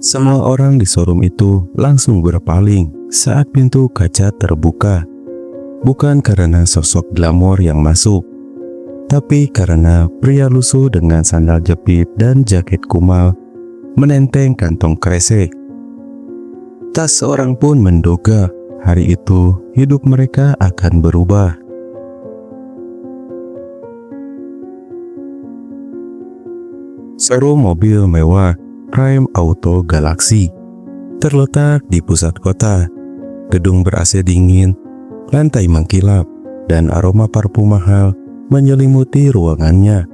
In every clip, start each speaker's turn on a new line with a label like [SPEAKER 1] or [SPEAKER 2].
[SPEAKER 1] Semua orang di showroom itu langsung berpaling saat pintu kaca terbuka. Bukan karena sosok glamor yang masuk, tapi karena pria lusuh dengan sandal jepit dan jaket kumal menenteng kantong kresek. Tak seorang pun menduga hari itu hidup mereka akan berubah. Showroom mobil mewah Prime Auto Galaxy terletak di pusat kota. Gedung ber-AC dingin, lantai mengkilap, dan aroma parfum mahal menyelimuti ruangannya.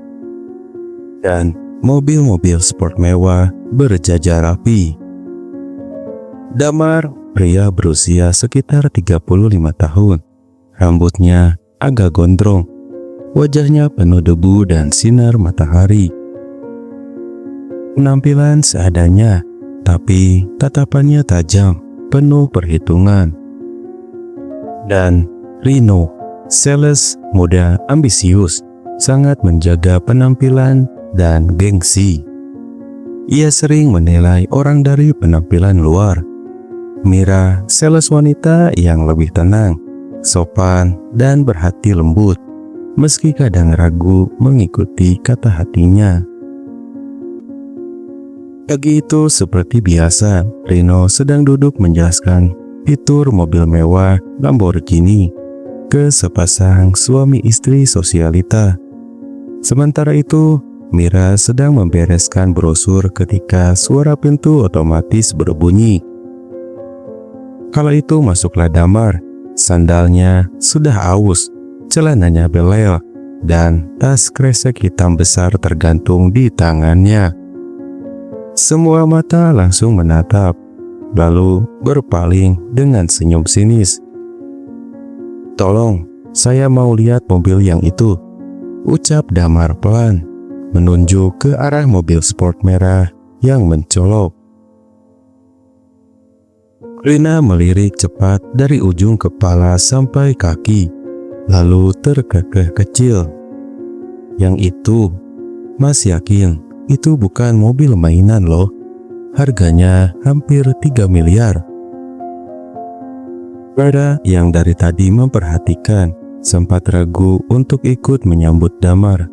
[SPEAKER 1] Dan mobil-mobil sport mewah berjajar rapi. Damar, pria berusia sekitar 35 tahun. Rambutnya agak gondrong, wajahnya penuh debu dan sinar matahari. Penampilan seadanya, tapi tatapannya tajam, penuh perhitungan. Dan Rino, sales muda ambisius, sangat menjaga penampilan dan gengsi. Ia sering menilai orang dari penampilan luar. Mira, sales wanita yang lebih tenang, sopan, dan berhati lembut, meski kadang ragu mengikuti kata hatinya. Pagi itu seperti biasa, Rino sedang duduk menjelaskan fitur mobil mewah Lamborghini ke sepasang suami istri sosialita. Sementara itu, Mira sedang membereskan brosur ketika suara pintu otomatis berbunyi. Kala itu masuklah Damar. Sandalnya sudah aus, celananya belel, dan tas kresek hitam besar tergantung di tangannya. Semua mata langsung menatap, lalu berpaling dengan senyum sinis. "Tolong, saya mau lihat mobil yang itu," ucap Damar pelan, menunjuk ke arah mobil sport merah yang mencolok. Rina melirik cepat dari ujung kepala sampai kaki, lalu terkekeh kecil. "Yang itu, Mas yakin itu bukan mobil mainan loh? Harganya hampir 3 miliar. Vera yang dari tadi memperhatikan sempat ragu untuk ikut menyambut Damar.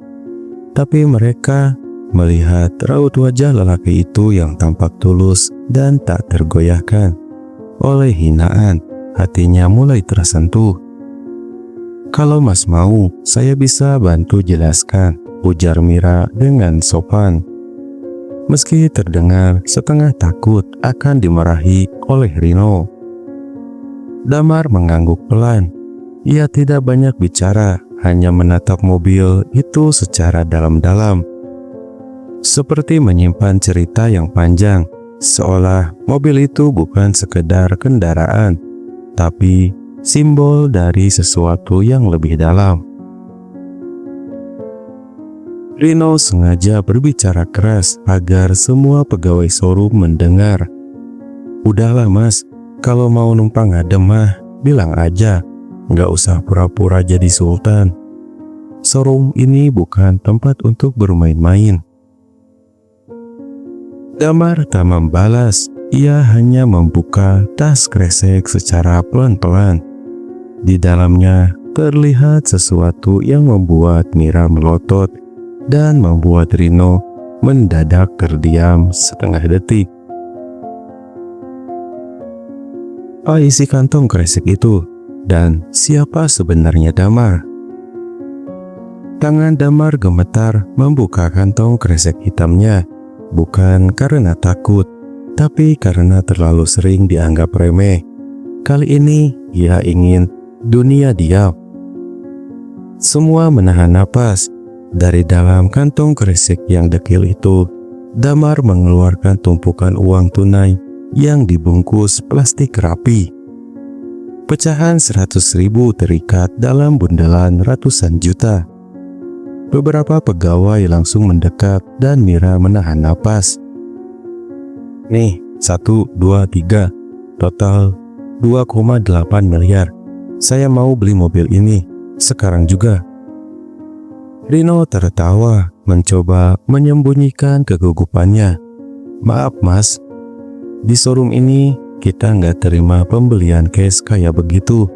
[SPEAKER 1] Tapi mereka melihat raut wajah lelaki itu yang tampak tulus dan tak tergoyahkan oleh hinaan. Hatinya mulai tersentuh. "Kalau Mas mau, saya bisa bantu jelaskan," ujar Mira dengan sopan. Meski terdengar setengah takut akan dimarahi oleh Rino. Damar mengangguk pelan. Ia tidak banyak bicara, hanya menatap mobil itu secara dalam-dalam. Seperti menyimpan cerita yang panjang, seolah mobil itu bukan sekedar kendaraan, tapi simbol dari sesuatu yang lebih dalam. Rino sengaja berbicara keras agar semua pegawai showroom mendengar. "Udahlah Mas, kalau mau numpang adem mah, bilang aja. Nggak usah pura-pura jadi sultan. Showroom ini bukan tempat untuk bermain-main." Damar tak membalas, ia hanya membuka tas kresek secara pelan-pelan. Di dalamnya terlihat sesuatu yang membuat Mira melotot dan membuat Rino mendadak terdiam setengah detik. Apa isi kantong kresek itu? Dan siapa sebenarnya Damar? Tangan Damar gemetar membuka kantong kresek hitamnya, bukan karena takut, tapi karena terlalu sering dianggap remeh. Kali ini ia ingin dunia diam. Semua menahan napas. Dari dalam kantong kresek yang dekil itu, Damar mengeluarkan tumpukan uang tunai yang dibungkus plastik rapi. Pecahan 100.000 terikat dalam bundelan ratusan juta. Beberapa pegawai langsung mendekat dan Mira menahan napas. "Nih, 1, 2, 3, total 2,8 miliar. Saya mau beli mobil ini, sekarang juga." Rino tertawa, mencoba menyembunyikan kegugupannya. "Maaf Mas, Di showroom ini kita nggak terima pembelian cash kayak begitu.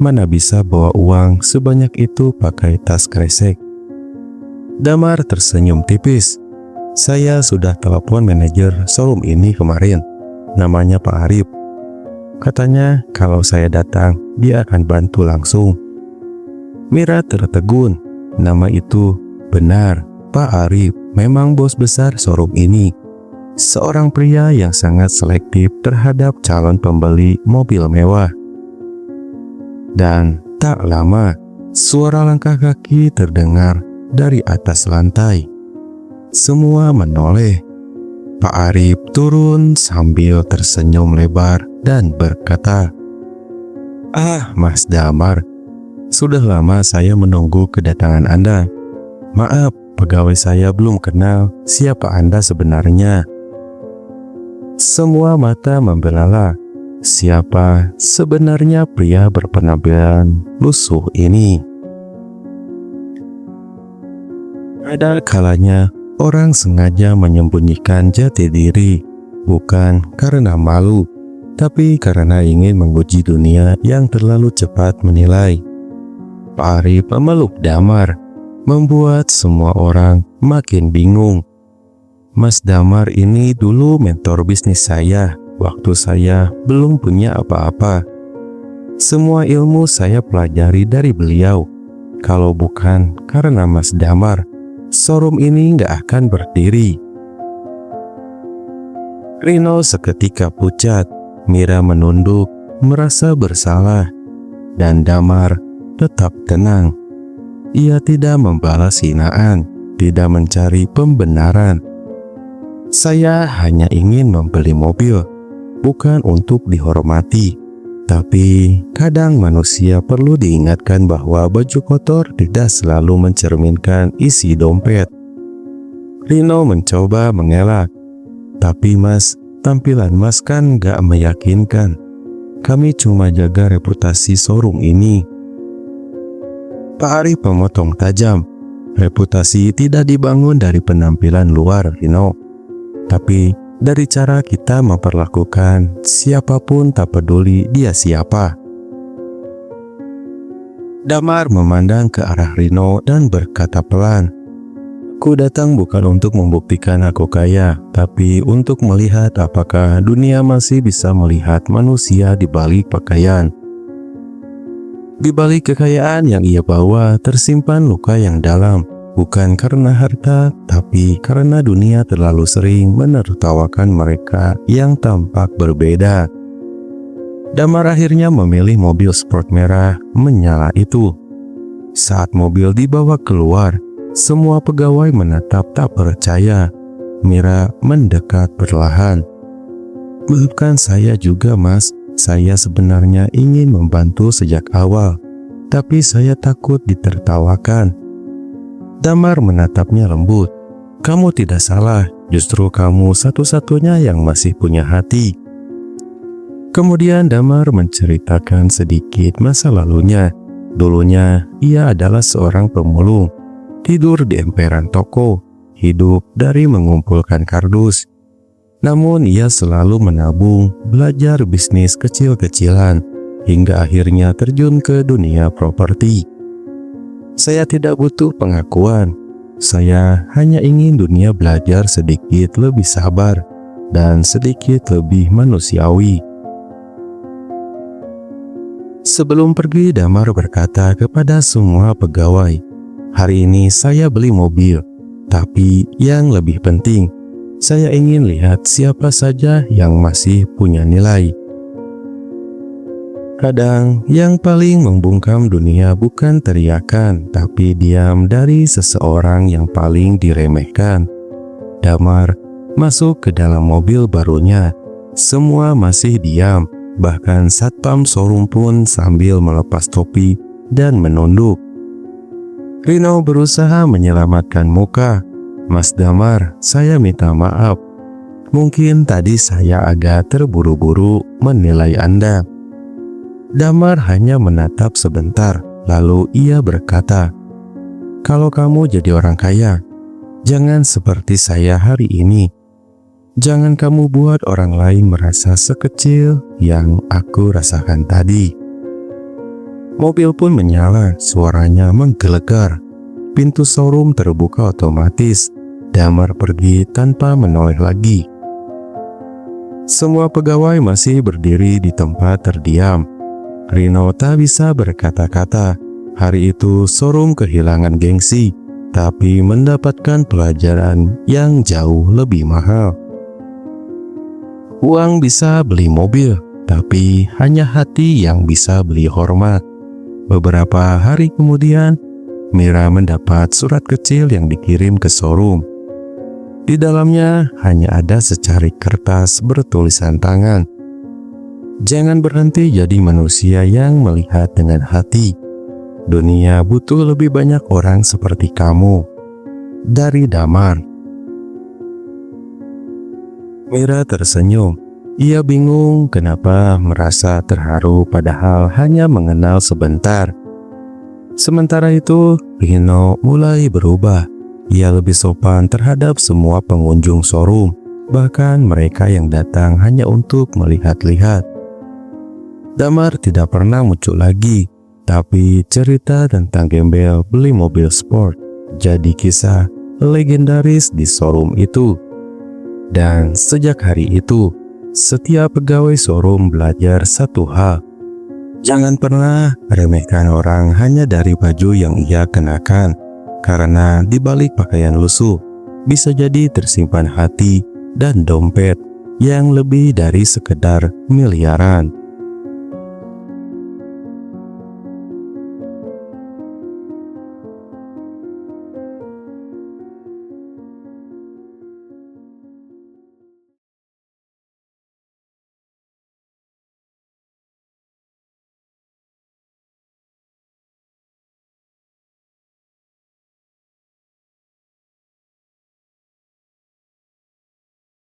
[SPEAKER 1] Mana bisa bawa uang sebanyak itu pakai tas kresek. Damar tersenyum tipis. Saya sudah telepon manajer showroom ini kemarin. Namanya Pak Arif. Katanya kalau saya datang, dia akan bantu langsung. Mira tertegun. Nama itu benar. Pak Arif memang bos besar showroom ini. Seorang pria yang sangat selektif terhadap calon pembeli mobil mewah. Dan tak lama, suara langkah kaki terdengar dari atas lantai. Semua menoleh. Pak Arif turun sambil tersenyum lebar dan berkata, "Ah, Mas Damar, sudah lama saya menunggu kedatangan Anda. Maaf, pegawai saya belum kenal siapa Anda sebenarnya." Semua mata membelalak. Siapa sebenarnya pria berpenampilan lusuh ini? Ada kalanya orang sengaja menyembunyikan jati diri, bukan karena malu, tapi karena ingin menguji dunia yang terlalu cepat menilai. Pak Arif memeluk Damar, membuat semua orang makin bingung. Mas Damar ini dulu mentor bisnis saya waktu saya belum punya apa-apa. Semua ilmu saya pelajari dari beliau. Kalau bukan karena Mas Damar, showroom ini nggak akan berdiri. Rino seketika pucat. Mira menunduk, merasa bersalah. Dan Damar tetap tenang. Ia tidak membalas hinaan, tidak mencari pembenaran. Saya hanya ingin membeli mobil, bukan untuk dihormati. Tapi kadang manusia perlu diingatkan bahwa baju kotor tidak selalu mencerminkan isi dompet. Rino mencoba mengelak. Tapi Mas, tampilan Mas kan gak meyakinkan. Kami cuma jaga reputasi showroom ini. Pak Arif memotong tajam. Reputasi tidak dibangun dari penampilan luar, Rino. Tapi dari cara kita memperlakukan siapapun, tak peduli dia siapa. Damar memandang ke arah Rino dan berkata pelan, "Aku datang bukan untuk membuktikan aku kaya, tapi untuk melihat apakah dunia masih bisa melihat manusia di balik pakaian. Di balik kekayaan yang ia bawa tersimpan luka yang dalam. Bukan karena harta, tapi karena dunia terlalu sering menertawakan mereka yang tampak berbeda." Damar akhirnya memilih mobil sport merah menyala itu. Saat mobil dibawa keluar, semua pegawai menatap tak percaya. Mira mendekat perlahan. "Maafkan saya juga, Mas. Saya sebenarnya ingin membantu sejak awal, tapi saya takut ditertawakan." Damar menatapnya lembut. "Kamu tidak salah, justru kamu satu-satunya yang masih punya hati." Kemudian Damar menceritakan sedikit masa lalunya. Dulunya ia adalah seorang pemulung, tidur di emperan toko, hidup dari mengumpulkan kardus. Namun ia selalu menabung, belajar bisnis kecil-kecilan, hingga akhirnya terjun ke dunia properti. "Saya tidak butuh pengakuan. Saya hanya ingin dunia belajar sedikit lebih sabar dan sedikit lebih manusiawi." Sebelum pergi, Damar berkata kepada semua pegawai, "Hari ini saya beli mobil, tapi yang lebih penting, saya ingin lihat siapa saja yang masih punya nilai." Kadang yang paling membungkam dunia bukan teriakan, tapi diam dari seseorang yang paling diremehkan. Damar masuk ke dalam mobil barunya. Semua masih diam, bahkan satpam showroom pun sambil melepas topi dan menunduk. Rino berusaha menyelamatkan muka. "Mas Damar, saya minta maaf. Mungkin tadi saya agak terburu-buru menilai Anda." Damar hanya menatap sebentar, lalu ia berkata, "Kalau kamu jadi orang kaya, jangan seperti saya hari ini. Jangan kamu buat orang lain merasa sekecil yang aku rasakan tadi. Mobil pun menyala, suaranya menggelegar. Pintu showroom terbuka otomatis. Damar pergi tanpa menoleh lagi. Semua pegawai masih berdiri di tempat terdiam. Rino tak bisa berkata-kata. Hari itu showroom kehilangan gengsi, tapi mendapatkan pelajaran yang jauh lebih mahal. Uang bisa beli mobil, tapi hanya hati yang bisa beli hormat. Beberapa hari kemudian, Mira mendapat surat kecil yang dikirim ke showroom. Di dalamnya hanya ada secari kertas bertulisan tangan. Jangan berhenti jadi manusia yang melihat dengan hati. Dunia butuh lebih banyak orang seperti kamu. Dari Damar. Mira tersenyum. Ia bingung kenapa merasa terharu padahal hanya mengenal sebentar. Sementara itu, Rino mulai berubah. Ia lebih sopan terhadap semua pengunjung showroom, bahkan mereka yang datang hanya untuk melihat-lihat. Damar tidak pernah muncul lagi, tapi cerita tentang gembel beli mobil sport jadi kisah legendaris di showroom itu. Dan sejak hari itu, setiap pegawai showroom belajar satu hal. Jangan pernah remehkan orang hanya dari baju yang ia kenakan, karena di balik pakaian lusuh bisa jadi tersimpan hati dan dompet yang lebih dari sekedar miliaran.